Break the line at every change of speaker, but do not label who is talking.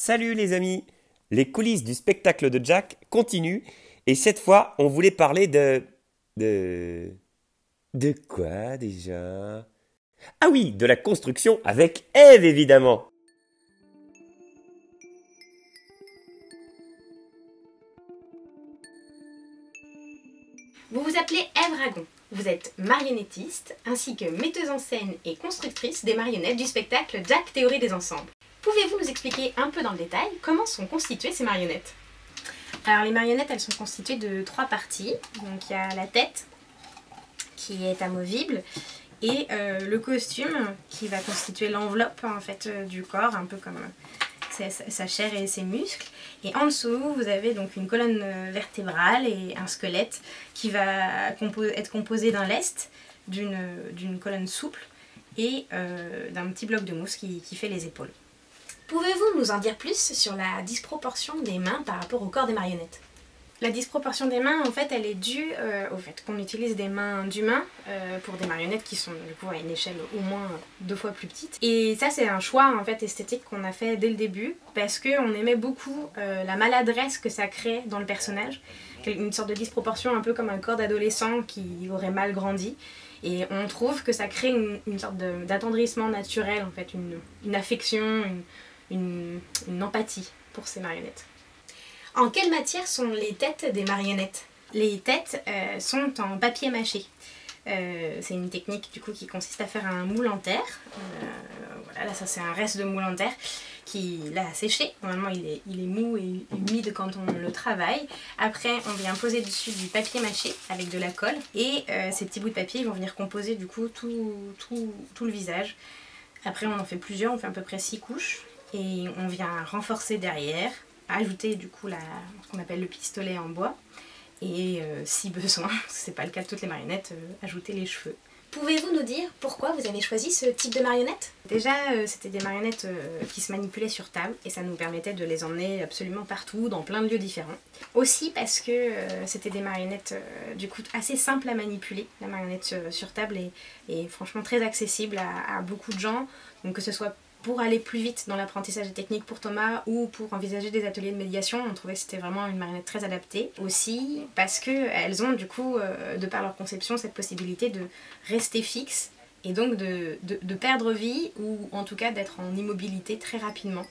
Salut les amis! Les coulisses du spectacle de Jack continuent et cette fois on voulait parler de... De quoi déjà? Ah oui, de la construction avec Ève évidemment!
Vous vous appelez Ève Ragon. Vous êtes marionnettiste ainsi que metteuse en scène et constructrice des marionnettes du spectacle Jack Théorie des ensembles. Pouvez-vous nous expliquer un peu dans le détail comment sont constituées ces marionnettes? Alors les marionnettes, elles sont constituées de 3 parties. Donc il y a la tête qui est amovible et le costume qui va constituer l'enveloppe en fait du corps, un peu comme sa chair et ses muscles. Et en dessous, vous avez donc une colonne vertébrale et un squelette qui va être composé d'un lest, d'une colonne souple et d'un petit bloc de mousse qui fait les épaules. Pouvez-vous nous en dire plus sur la disproportion des mains par rapport au corps des marionnettes? La disproportion des mains, en fait, elle est due au fait qu'on utilise des mains d'humains pour des marionnettes qui sont du coup à une échelle au moins 2 fois plus petite. Et ça, c'est un choix en fait esthétique qu'on a fait dès le début parce qu'on aimait beaucoup la maladresse que ça crée dans le personnage, une sorte de disproportion un peu comme un corps d'adolescent qui aurait mal grandi. Et on trouve que ça crée une sorte d'attendrissement naturel, en fait, une affection, une empathie pour ces marionnettes. En quelle matière sont les têtes des marionnettes? Les têtes sont en papier mâché. C'est une technique du coup qui consiste à faire un moule en terre. Voilà, là ça c'est un reste de moule en terre qui là a séché. Normalement il est mou et humide quand on le travaille. Après on vient poser dessus du papier mâché avec de la colle et ces petits bouts de papier vont venir composer du coup tout le visage. Après on en fait plusieurs, on fait à peu près 6 couches et on vient renforcer derrière, ajouter du coup ce qu'on appelle le pistolet en bois et si besoin, c'est pas le cas de toutes les marionnettes, ajouter les cheveux. Pouvez-vous nous dire pourquoi vous avez choisi ce type de marionnettes? Déjà, c'était des marionnettes qui se manipulaient sur table et ça nous permettait de les emmener absolument partout, dans plein de lieux différents. Aussi parce que c'était des marionnettes du coup assez simples à manipuler. La marionnette sur table est franchement très accessible à beaucoup de gens, donc que ce soit pour aller plus vite dans l'apprentissage des techniques pour Thomas ou pour envisager des ateliers de médiation, on trouvait que c'était vraiment une marionnette très adaptée. Aussi parce qu'elles ont du coup, de par leur conception, cette possibilité de rester fixes et donc de perdre vie ou en tout cas d'être en immobilité très rapidement.